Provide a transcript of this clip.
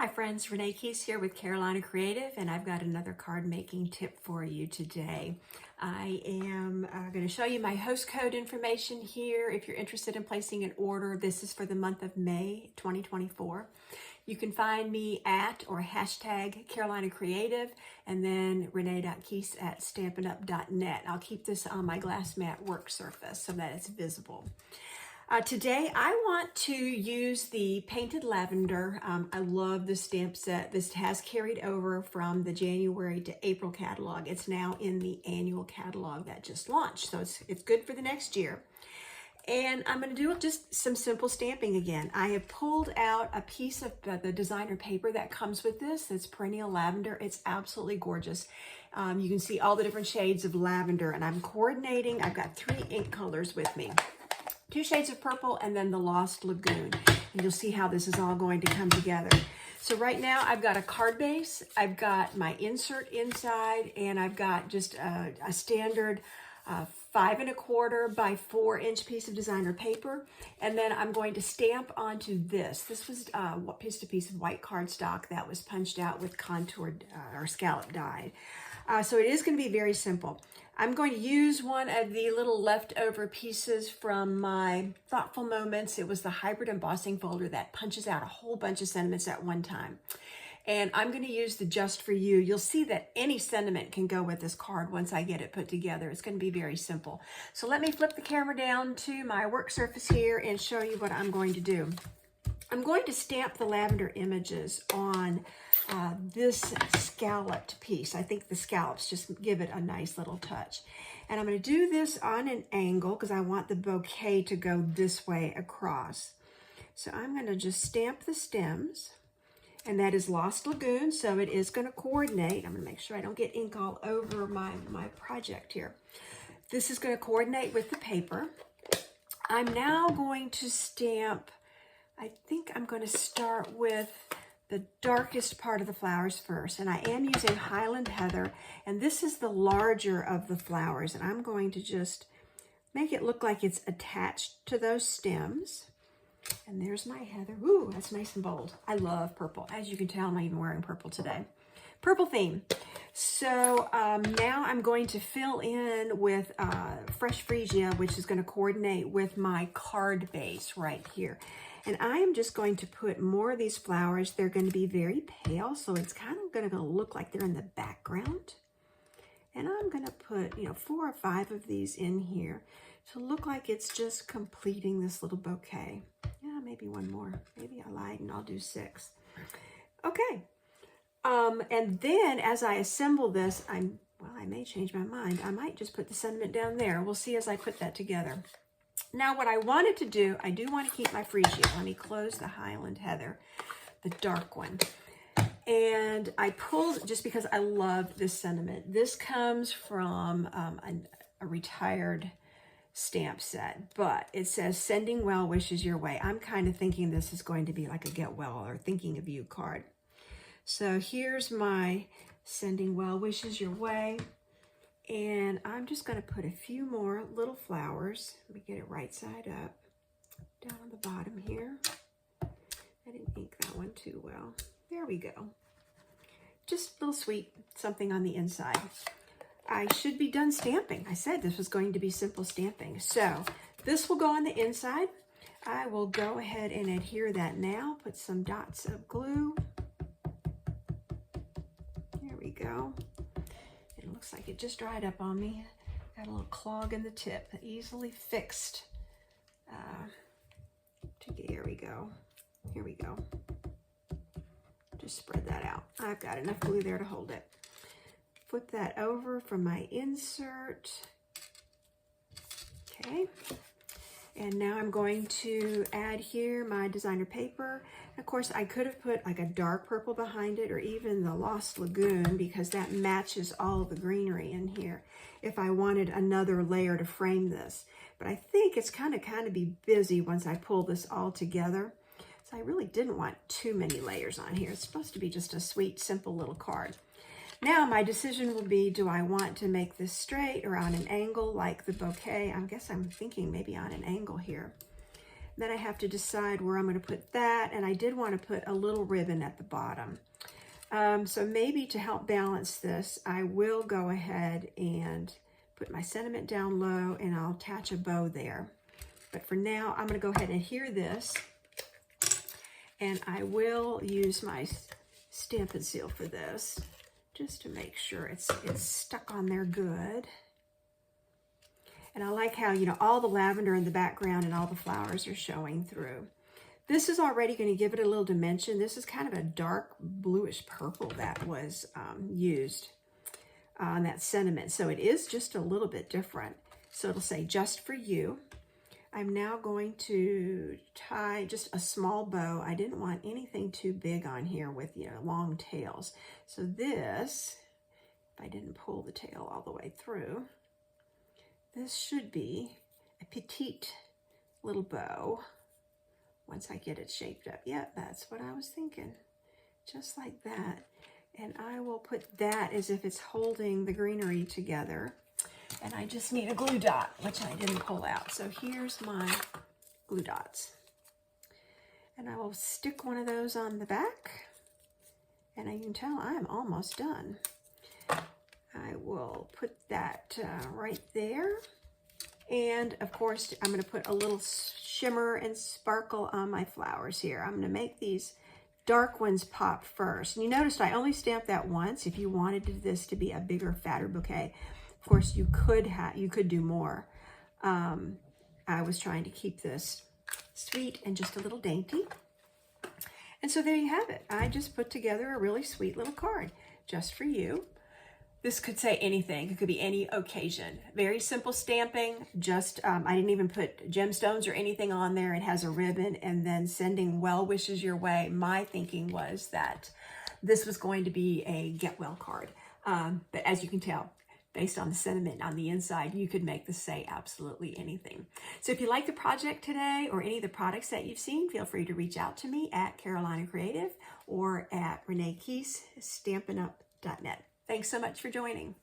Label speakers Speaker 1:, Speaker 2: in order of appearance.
Speaker 1: Hi friends, Renee Keys here with Carolina Creative, and I've got another card making tip for you today. I am going to show you my host code information here. If you're interested in placing an order, this is for the month of May 2024. You can find me at or hashtag Carolina Creative and then renee.keys at stampinup.net. I'll keep this on my glass mat work surface so that it's visible. Today I want to use the painted it's I love this stamp set. This has carried over from the January to April catalog. It's now in the annual catalog that just launched, so it's good for the next year. And I'm going to do just some simple stamping again. I have pulled out a piece of the designer paper that comes with this. It's perennial lavender. It's absolutely gorgeous. You can see all the different shades of lavender, and I'm coordinating. I've got 3 ink colors with me. 2 shades of purple and then the Lost Lagoon. And you'll see how this is all going to come together. So right now I've got a card base, I've got my insert inside, and I've got just a standard 5 1/4 by 4 inch piece of designer paper. And then I'm going to stamp onto this. This was just a piece of white cardstock that was punched out with contoured or scallop die. So it is going to be very simple. I'm going to use one of the little leftover pieces from my Thoughtful Moments. It was the hybrid embossing folder that punches out a whole bunch of sentiments at one time. And I'm going to use the Just For You. You'll see that any sentiment can go with this card once I get it put together. It's going to be very simple. So let me flip the camera down to my work surface here and show you what I'm going to do. I'm going to stamp the lavender images on this scalloped piece. I think the scallops just give it a nice little touch. And I'm going to do this on an angle because I want the bouquet to go this way across. So I'm going to just stamp the stems. And that is Lost Lagoon, so it is going to coordinate. I'm going to make sure I don't get ink all over my project here. This is going to coordinate with the paper. I'm now going to stamp, I think I'm going to start with the darkest part of the flowers first. And I am using Highland Heather, and this is the larger of the flowers. And I'm going to just make it look like it's attached to those stems. And there's my heather. Ooh, that's nice and bold. I love purple. As you can tell, I'm even wearing purple today. Purple theme. So now I'm going to fill in with Fresh Freesia, which is going to coordinate with my card base right here. And I am just going to put more of these flowers. They're going to be very pale, so it's kind of going to look like they're in the background. And I'm going to put, 4 or 5 of these in here to look like it's just completing this little bouquet. Yeah, maybe one more. Maybe I lied and I'll do 6. Okay. And then as I assemble this, I may change my mind. I might just put the sentiment down there. We'll see as I put that together. Now what I wanted to do, I do want to keep my Freesia. Let me close the Highland Heather, the dark one. And I pulled, just because I love this sentiment. This comes from a retired stamp set, but it says sending well wishes your way. I'm kind of thinking this is going to be like a get well or thinking of you card. So here's my sending well wishes your way. And I'm just going to put a few more little flowers. Let me get it right side up. Down on the bottom here. I didn't ink that one too well. There we go. Just a little sweet something on the inside. I should be done stamping. I said this was going to be simple stamping. So this will go on the inside. I will go ahead and adhere that now. Put some dots of glue. There we go. It looks like it just dried up on me. Got a little clog in the tip. Easily fixed. Here we go. Here we go. Just spread that out. I've got enough glue there to hold it. Flip that over from my insert. Okay. And now I'm going to add here my designer paper. Of course, I could have put like a dark purple behind it or even the Lost Lagoon because that matches all the greenery in here if I wanted another layer to frame this. But I think it's kind of be busy once I pull this all together. So I really didn't want too many layers on here. It's supposed to be just a sweet, simple little card. Now my decision will be, do I want to make this straight or on an angle like the bouquet? I guess I'm thinking maybe on an angle here. Then I have to decide where I'm going to put that, and I did want to put a little ribbon at the bottom. So maybe to help balance this, I will go ahead and put my sentiment down low, and I'll attach a bow there. But for now, I'm going to go ahead and adhere this, and I will use my Stampin' Seal for this, just to make sure it's stuck on there good. And I like how, you know, all the lavender in the background and all the flowers are showing through. This is already going to give it a little dimension. This is kind of a dark bluish purple that was used on that sentiment. So it is just a little bit different. So it'll say just for you. I'm now going to tie just a small bow. I didn't want anything too big on here with, you know, long tails. So this, if I didn't pull the tail all the way through, this should be a petite little bow. Once I get it shaped up. Yeah, that's what I was thinking. Just like that. And I will put that as if it's holding the greenery together. And I just need a glue dot, which I didn't pull out. So here's my glue dots. And I will stick one of those on the back. And you can tell I'm almost done. I will put that right there. And of course, I'm going to put a little shimmer and sparkle on my flowers here. I'm going to make these dark ones pop first. And you noticed I only stamped that once. If you wanted this to be a bigger, fatter bouquet, of course you could do more. I was trying to keep this sweet and just a little dainty. And so there you have it. I just put together a really sweet little card just for you. This could say anything. It could be any occasion. Very simple stamping. Just, I didn't even put gemstones or anything on there. It has a ribbon, and then sending well wishes your way. My thinking was that this was going to be a get well card. But as you can tell, based on the sentiment on the inside, you could make this say absolutely anything. So if you like the project today or any of the products that you've seen, feel free to reach out to me at Carolina Creative or at Renee Keys, StampinUp.net. Thanks so much for joining.